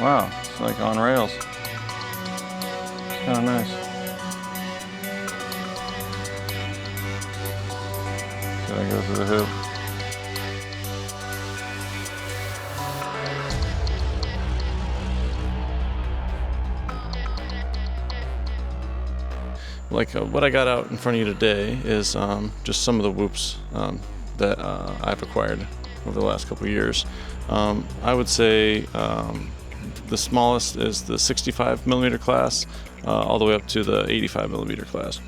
Wow, it's like on rails. Kind of nice. Gotta go through the hoop. Like what I got out in front of you today is just some of the whoops that I've acquired over the last couple of years. I would say the smallest is the 65mm class, all the way up to the 85mm class.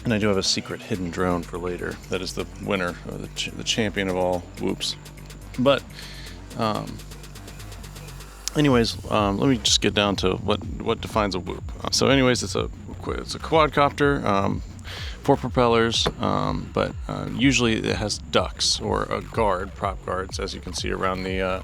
And I do have a secret hidden drone for later that is the winner, or the champion of all whoops. But anyways, let me just get down to what defines a whoop. So anyways, it's a quadcopter, 4 propellers, but usually it has ducts or a guard, prop guards, as you can see around the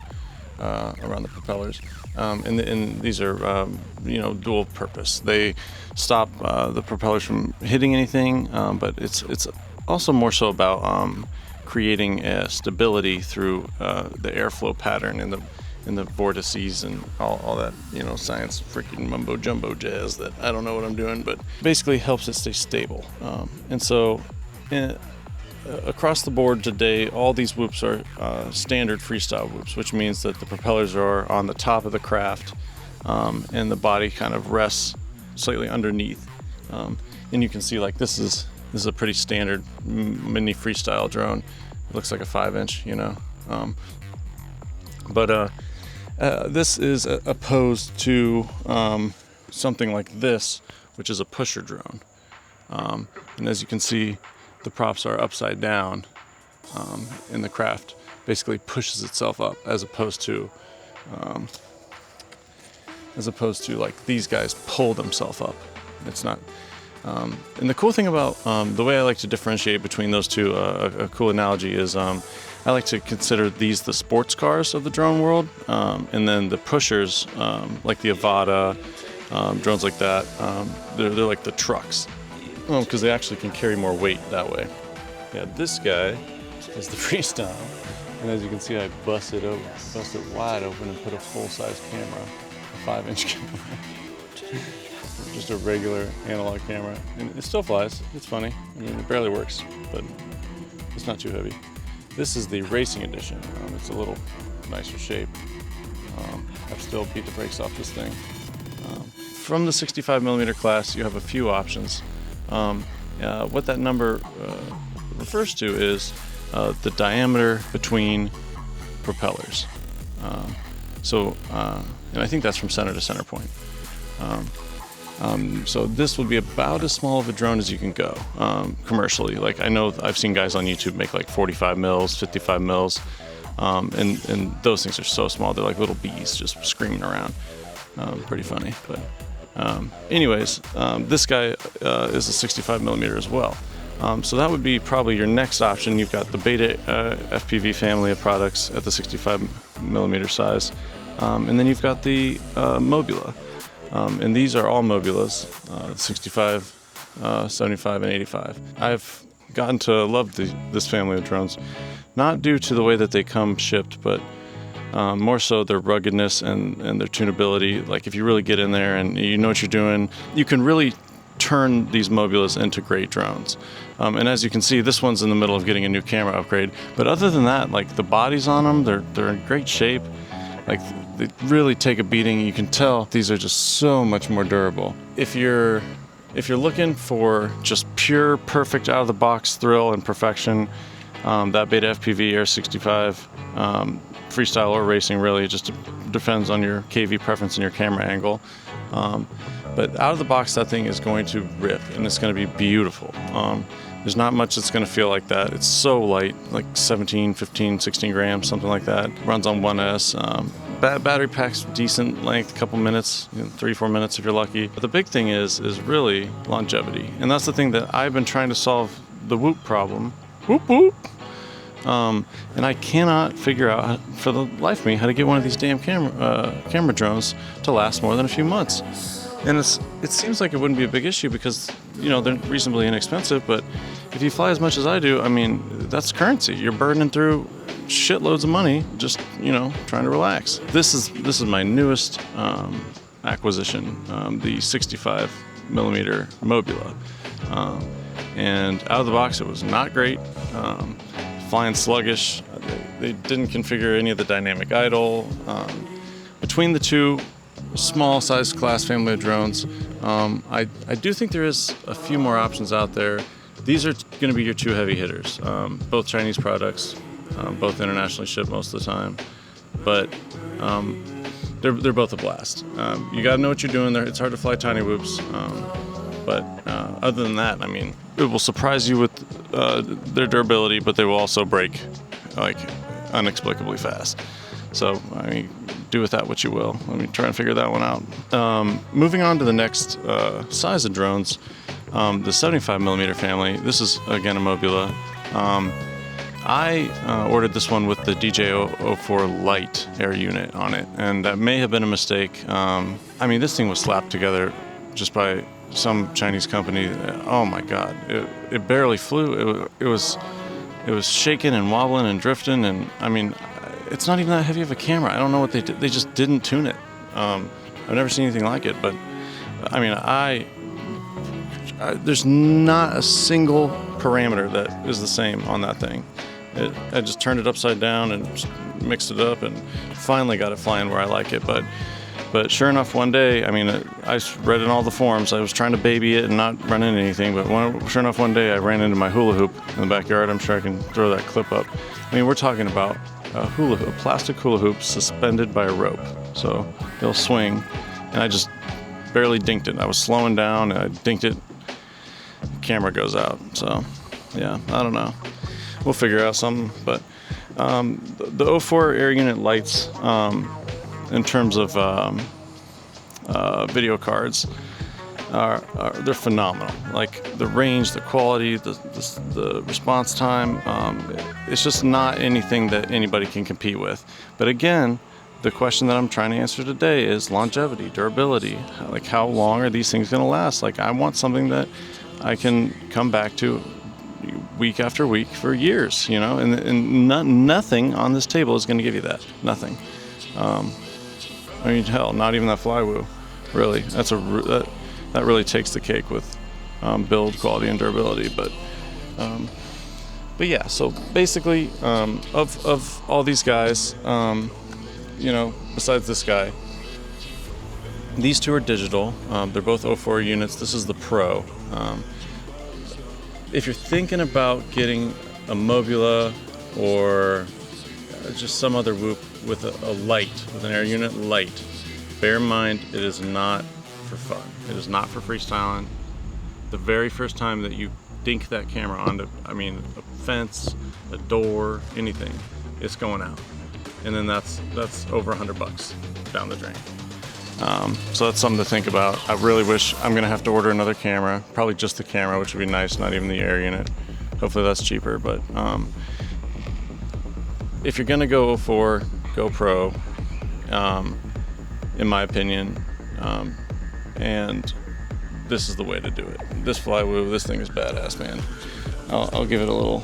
propellers. And these are dual purpose. They stop the propellers from hitting anything, but it's also more so about creating a stability through the airflow pattern in the vortices and all that, science freaking mumbo jumbo jazz that I don't know what I'm doing, but basically helps it stay stable. And so across the board today, all these whoops are standard freestyle whoops, which means that the propellers are on the top of the craft, and the body kind of rests slightly underneath. And you can see, like, this is a pretty standard mini freestyle drone. It looks like a 5-inch, but this is opposed to something like this, which is a pusher drone. And as you can see, the props are upside down, and the craft basically pushes itself up, as opposed to like these guys pull themselves up. It's not. And the cool thing about the way I like to differentiate between those two, a cool analogy is I like to consider these the sports cars of the drone world, and then the pushers, like the Avata, drones like that, they're like the trucks, because they actually can carry more weight that way. Yeah, this guy is the freestyle, and as you can see, I busted it wide open and put a full-size camera, a 5-inch camera. Just a regular analog camera, and it still flies. It's funny. I mean, it barely works, but it's not too heavy. This is the racing edition. It's a little nicer shape. I've still beat the brakes off this thing. From the 65mm class, you have a few options. What that number refers to is the diameter between propellers. And I think that's from center to center point. So this would be about as small of a drone as you can go commercially. Like, I know I've seen guys on YouTube make like 45 mils, 55 mils, and those things are so small. They're like little bees just screaming around. Pretty funny. But anyways, this guy is a 65mm as well. So that would be probably your next option. You've got the Beta FPV family of products at the 65mm size, and then you've got the Mobula. And these are all Mobulas, 65, 75, and 85. I've gotten to love this family of drones, not due to the way that they come shipped, but more so their ruggedness and their tunability. Like, if you really get in there and you know what you're doing, you can really turn these Mobulas into great drones. And as you can see, this one's in the middle of getting a new camera upgrade. But other than that, like, the bodies on them, they're in great shape. Like, they really take a beating. You can tell these are just so much more durable. If you're looking for just pure, perfect, out-of-the-box thrill and perfection, that Beta FPV Air 65, freestyle or racing, really, it just depends on your KV preference and your camera angle. But out of the box, that thing is going to rip, and it's going to be beautiful. There's not much that's going to feel like that. It's so light, like 17, 15, 16 grams, something like that. Runs on 1S. Battery pack's decent length, a couple minutes, 3-4 minutes if you're lucky. But the big thing is really longevity. And that's the thing that I've been trying to solve, the whoop problem. Whoop whoop! And I cannot figure out, for the life of me, how to get one of these damn camera drones to last more than a few months. And it seems like it wouldn't be a big issue because, they're reasonably inexpensive, but if you fly as much as I do, I mean, that's currency. You're burning through shitloads of money just, trying to relax. This is my newest acquisition, the 65 millimeter Mobula. And out of the box, it was not great. Flying sluggish. They didn't configure any of the dynamic idle. Between the two small size class family of drones, I do think there is a few more options out there. These are going to be your two heavy hitters, both Chinese products, both internationally shipped most of the time, but they're both a blast. You got to know what you're doing there. It's hard to fly tiny whoops, but other than that, I mean, it will surprise you with their durability, but they will also break like inexplicably fast. So, I mean, do with that what you will. Let me try and figure that one out. Moving on to the next size of drones, the 75 millimeter family. This is again a Mobula. I ordered this one with the DJ04 Lite air unit on it, and that may have been a mistake. I mean, this thing was slapped together just by some Chinese company. Oh my God, it barely flew. It was shaking and wobbling and drifting, and I mean, it's not even that heavy of a camera. I don't know what they did. They just didn't tune it. I've never seen anything like it, but I mean, there's not a single parameter that is the same on that thing. I just turned it upside down and just mixed it up and finally got it flying where I like it. But sure enough, one day, I mean, I read in all the forums, I was trying to baby it and not run into anything, but sure enough, one day I ran into my hula hoop in the backyard. I'm sure I can throw that clip up. I mean, we're talking about a plastic hula hoop suspended by a rope. So it'll swing, and I just barely dinked it. I was slowing down, and I dinked it. Camera goes out. So, yeah, I don't know. We'll figure out something. But the 04 air unit lights, in terms of video cards, they're phenomenal. Like the range, the quality, the response time, it's just not anything that anybody can compete with. But again, the question that I'm trying to answer today is longevity, durability. Like, how long are these things going to last? Like, I want something that I can come back to week after week for years, and nothing on this table is going to give you that. Nothing. I mean, hell, not even that Flywoo. Really, that really takes the cake with build quality and durability. But yeah. So basically, of all these guys, besides this guy, these two are digital. They're both 04 units. This is the Pro. If you're thinking about getting a Mobula or just some other whoop with a light, with an air unit light, bear in mind it is not for fun. It is not for freestyling. The very first time that you dink that camera onto, a fence, a door, anything, it's going out. And then that's over $100 down the drain. So that's something to think about. I really wish I'm gonna have to order another camera, probably just the camera, which would be nice, not even the air unit. Hopefully that's cheaper, but if you're gonna go 04, go Pro, in my opinion, and this is the way to do it. This Flywoo, this thing is badass, man. I'll give it a little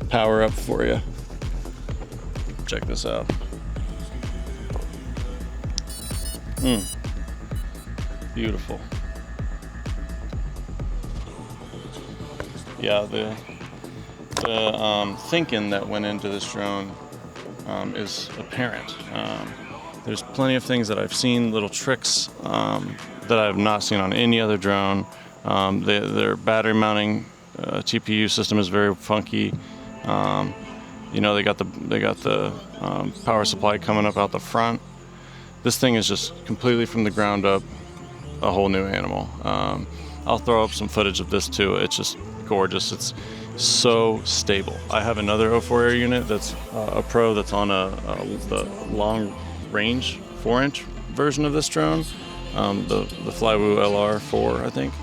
power up for you. Check this out. Beautiful. Yeah, the thinking that went into this drone is apparent. There's plenty of things that I've seen, little tricks that I've not seen on any other drone. Their battery mounting TPU system is very funky. They got the power supply coming up out the front. This thing is just completely from the ground up a whole new animal. I'll throw up some footage of this too. It's just gorgeous. It's so stable. I have another 04 air unit that's a Pro that's on the long range 4-inch version of this drone, the Flywoo LR4, I think.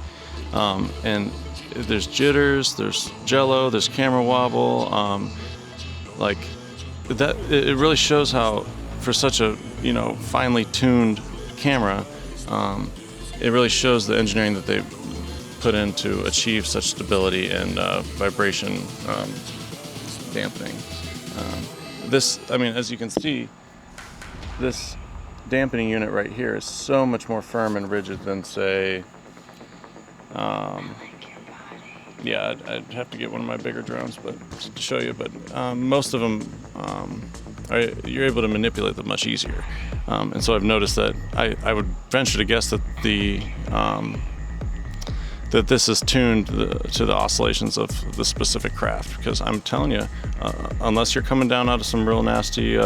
And there's jitters, there's jello, there's camera wobble. Like that, it really shows how, for such a finely tuned camera, it really shows the engineering that they put in to achieve such stability and vibration dampening. This, I mean, as you can see, this dampening unit right here is so much more firm and rigid than, say, yeah, I'd have to get one of my bigger drones, but to show you. But most of them, you're able to manipulate them much easier. And so I've noticed that I would venture to guess that that this is tuned to the oscillations of the specific craft. Because I'm telling you, unless you're coming down out of some real nasty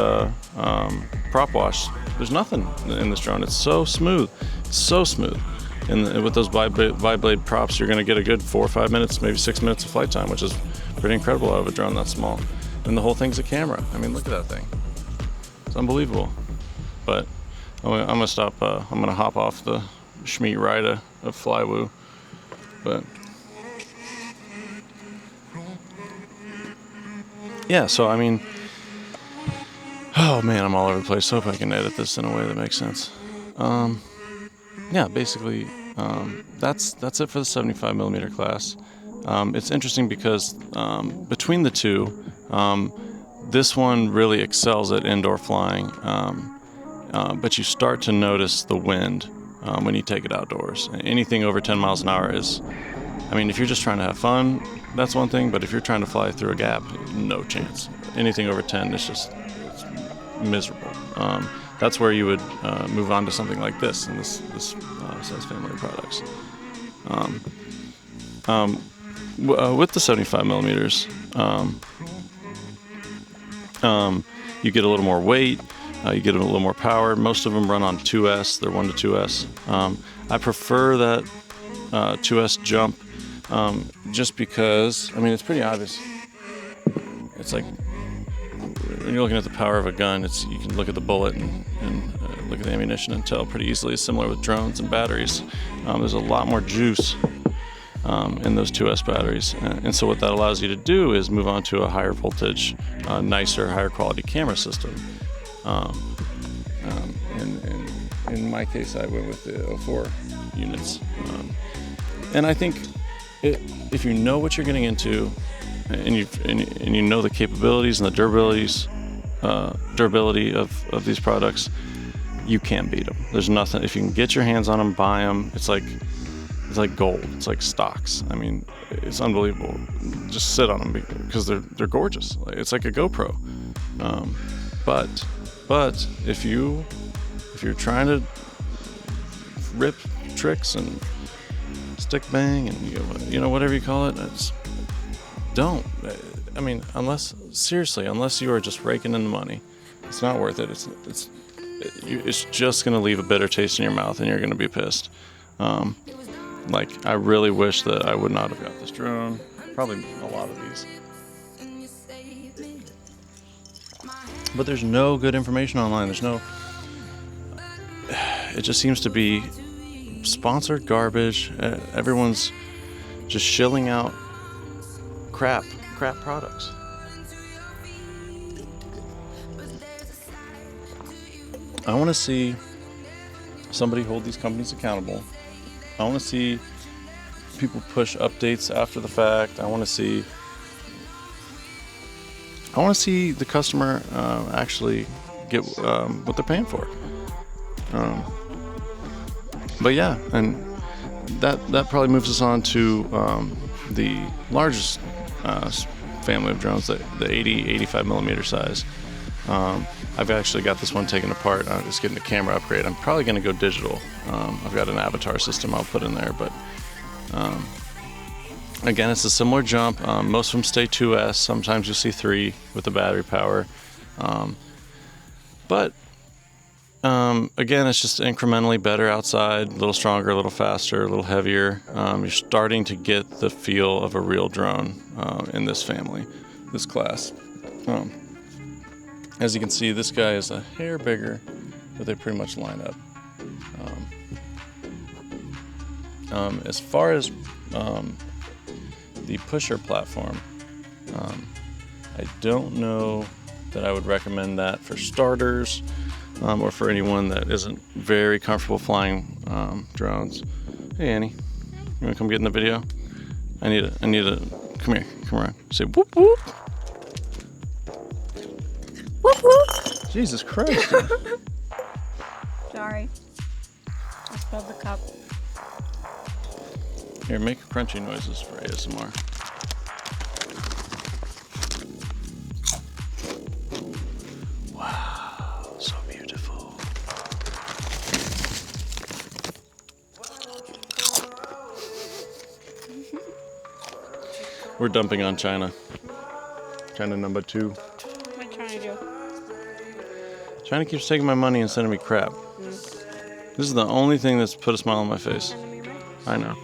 prop wash, there's nothing in this drone. It's so smooth, so smooth. And with those bi-blade props, you're going to get a good 4 or 5 minutes, maybe 6 minutes of flight time, which is pretty incredible out of a drone that small. And the whole thing's a camera. I mean, look at that thing. It's unbelievable. But I'm going to stop. I'm going to hop off the Schmeat ride of Flywoo. But yeah, so I mean, oh man, I'm all over the place. Hope I can edit this in a way that makes sense. Yeah, basically, that's it for the 75mm class. It's interesting because between the two, this one really excels at indoor flying, but you start to notice the wind when you take it outdoors. Anything over 10 miles an hour is, I mean, if you're just trying to have fun, that's one thing, but if you're trying to fly through a gap, no chance. Anything over 10 is just miserable. That's where you would move on to something like this, and this size family of products. With the 75mm, you get a little more weight, you get a little more power. Most of them run on 2S, they're 1 to 2S. I prefer that 2S jump just because, I mean, it's pretty obvious. It's like, when you're looking at the power of a gun, you can look at the bullet and look at the ammunition and tell pretty easily. It's similar with drones and batteries. There's a lot more juice in those 2S batteries. And so what that allows you to do is move on to a higher voltage, nicer, higher quality camera system. In my case, I went with the 04 units. And I think if you know what you're getting into, and you know the capabilities and the durability of these products, you can't beat them. There's nothing. If you can get your hands on them, buy them. It's like gold. It's like stocks. I mean, it's unbelievable. Just sit on them because they're gorgeous. It's like a GoPro. But if you're trying to rip tricks and stick bang and you know whatever you call it, don't. I mean, unless you are just raking in the money, it's not worth it. It's just going to leave a bitter taste in your mouth, and you're going to be pissed. Like, I really wish that I would not have got this drone. Probably a lot of these. But there's no good information online. It just seems to be sponsored garbage. Everyone's just shilling out crap products. I want to see somebody hold these companies accountable. I want to see people push updates after the fact. I want to see the customer actually get what they're paying for. But yeah, and that probably moves us on to the largest family of drones, the 85mm size. I've actually got this one taken apart. I'm just getting the camera upgrade. I'm probably going to go digital. I've got an avatar system I'll put in there, but again, it's a similar jump. Most of them stay 2S. Sometimes you'll see 3 with the battery power. But again, it's just incrementally better outside, a little stronger, a little faster, a little heavier. You're starting to get the feel of a real drone in this family, this class. As you can see, this guy is a hair bigger, but they pretty much line up. As far as the pusher platform, I don't know that I would recommend that for starters, or for anyone that isn't very comfortable flying drones. Hey Annie, you wanna come get in the video? I need a come here, come around. Say whoop whoop. Whoop, whoop. Jesus Christ. Sorry. I spilled the cup. Here, make crunchy noises for ASMR. Wow, so beautiful. We're dumping on China. China number 2. What am I trying to do? China keeps taking my money and sending me crap. This is the only thing that's put a smile on my face. Sending me money? I know.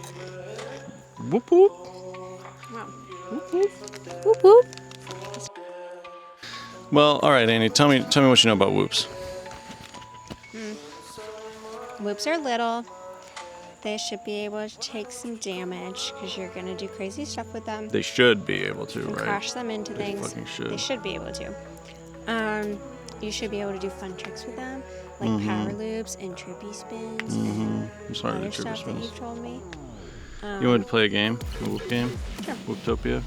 Whoop whoop. Wow. Whoop whoop. Whoop whoop. Well, all right, Annie. Tell me what you know about whoops. Whoops are little. They should be able to take some damage because you're going to do crazy stuff with them. They should be able to, and right? Crash them into They things. fucking should. They should be able to. You should be able to do fun tricks with them, like power loops and trippy spins and I'm sorry, the other trippy stuff that spins. you've told me. You want to play a game? A whoop game? Sure. Whooptopia?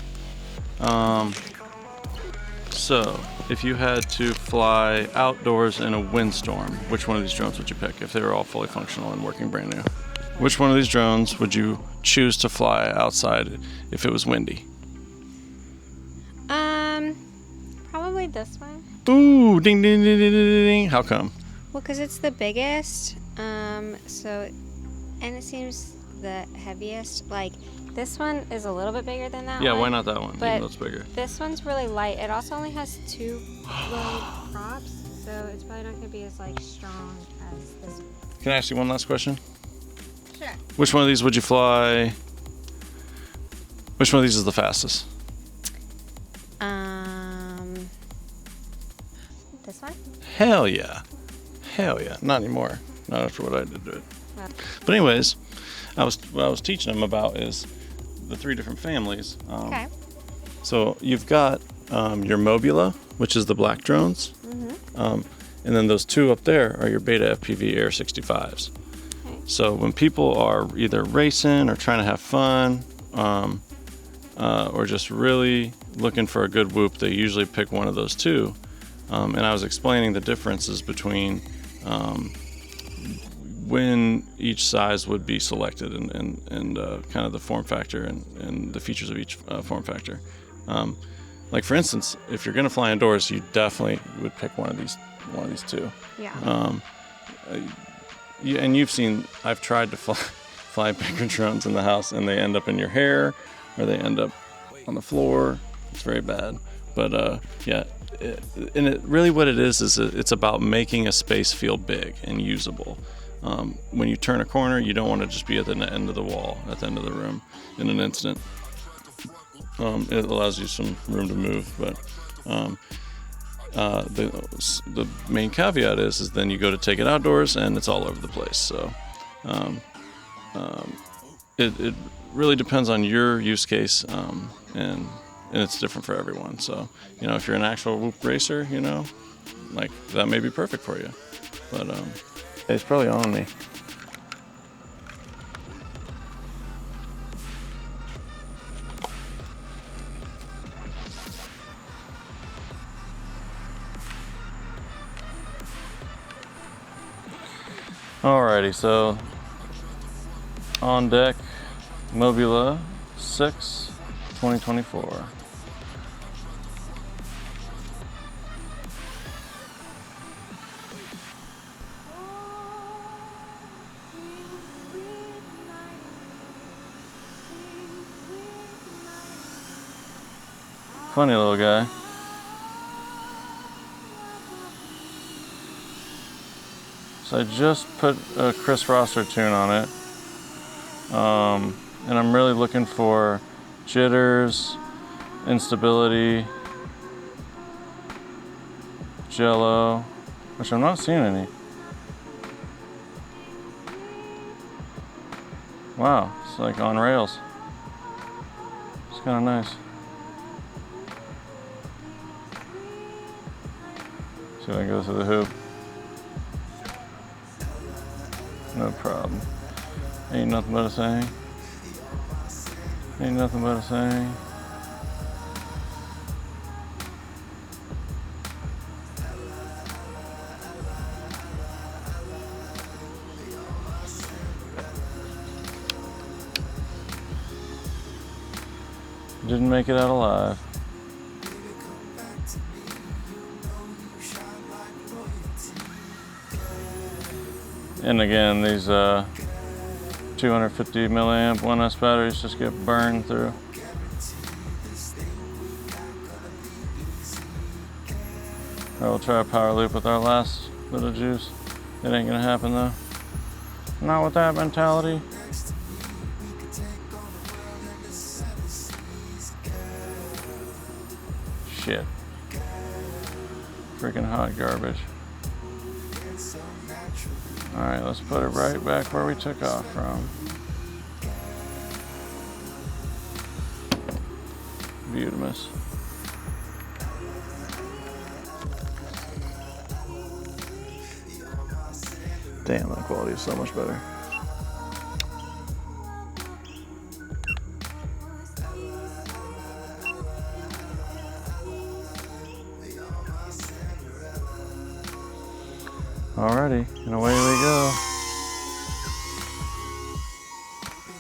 So, if you had to fly outdoors in a windstorm, which one of these drones would you pick if they were all fully functional and working brand new? Which one of these drones would you choose to fly outside if it was windy? Probably this one. Ooh, ding, ding, ding, ding, ding, ding. How come? Well, because it's the biggest. And it seems the heaviest. Like this one is a little bit bigger than that one. Yeah, why not that one? But Even though it's bigger. This one's really light. It also only has 2 little props, so it's probably not going to be as like strong as this one. Can I ask you one last question? Sure. Which one of these would you fly? Which one of these is the fastest? This one? Hell yeah. Hell yeah. Not anymore. Not after what I did to it. Well, But anyways, what I was teaching them about is the 3 different families. okay. So you've got your Mobula, which is the black drones. And then those 2 up there are your Beta FPV Air 65s. Okay. So when people are either racing or trying to have fun, or just really looking for a good whoop, they usually pick one of those 2. And I was explaining the differences between when each size would be selected and kind of the form factor and the features of each form factor. Like for instance, if you're going to fly indoors, you definitely would pick one of these 2. Yeah. And you've seen, I've tried to fly bigger drones in the house, and they end up in your hair, or they end up on the floor. It's very bad. But yeah, really what it is it's about making a space feel big and usable. When you turn a corner, you don't want to just be at the end of the wall, at the end of the room in an instant. It allows you some room to move, but the main caveat is then you go to take it outdoors and it's all over the place. So it really depends on your use case, and it's different for everyone. So if you're an actual whoop racer, like that may be perfect for you. But it's probably on me. Alrighty, so on deck, Mobula 6, 2024. Funny little guy. So I just put a Chris Rosser tune on it, and I'm really looking for jitters, instability, jello, which I'm not seeing any. Wow, it's like on rails. It's kind of nice. See if I can go through the hoop. No problem. Ain't nothing but a thing. Ain't nothing but a thing. Didn't make it out alive. And again, these 250 milliamp 1S batteries just get burned through. Alright, we'll try a power loop with our last bit of juice. It ain't gonna happen though. Not with that mentality. Shit. Freaking hot garbage. Alright, let's put it right back where we took off from. Beautimous. Damn, that quality is so much better. Alrighty, and away we go.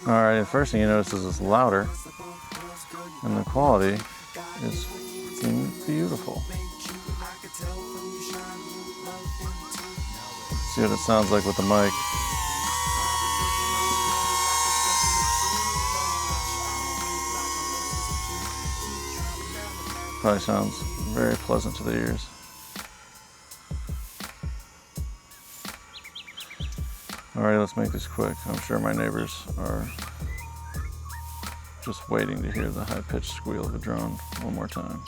Alright, the first thing you notice is it's louder, and the quality is beautiful. See what it sounds like with the mic. Probably sounds very pleasant to the ears. Alright, let's make this quick. I'm sure my neighbors are just waiting to hear the high-pitched squeal of a drone one more time.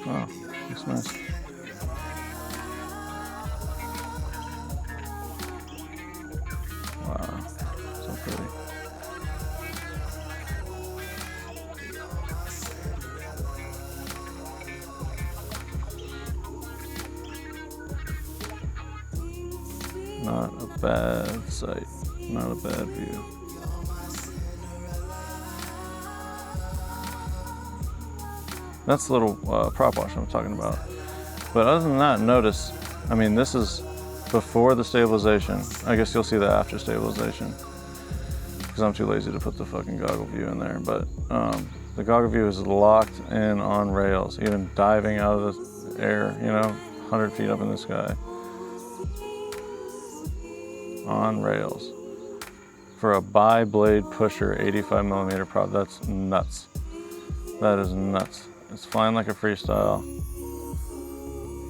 Oh, looks nice. Wow, so pretty. Not a bad sight, not a bad view. That's the little prop wash I'm talking about. But other than that, notice, I mean, this is before the stabilization. I guess you'll see the after stabilization, because I'm too lazy to put the fucking goggle view in there. But the goggle view is locked in on rails, even diving out of the air, you know, 100 feet up in the sky. On rails. For a bi-blade pusher 85 millimeter prop, that's nuts. That is nuts. It's flying like a freestyle,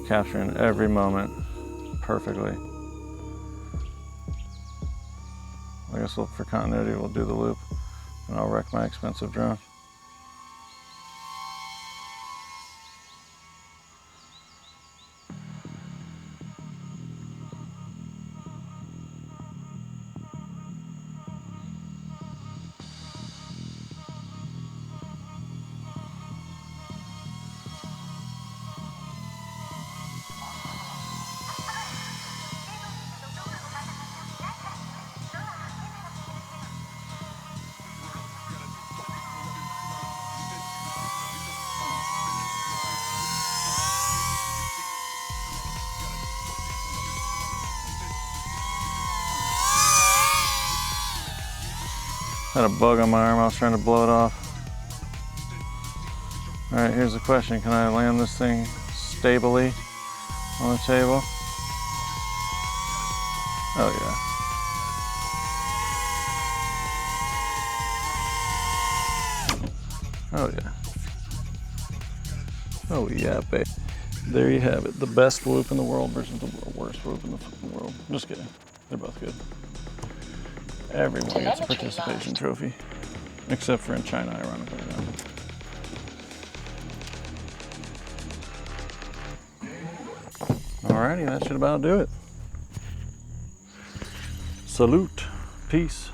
capturing every moment perfectly. I guess for continuity, we'll do the loop, and I'll wreck my expensive drone. Had a bug on my arm, I was trying to blow it off. All right, here's the question. Can I land this thing stably on the table? Oh yeah. Oh yeah. Oh yeah, babe. There you have it. The best swoop in the world versus the worst swoop in the fucking world. Just kidding. They're both good. Everyone gets a participation trophy, except for in China, ironically enough. Alrighty, that should about do it. Salute. Peace.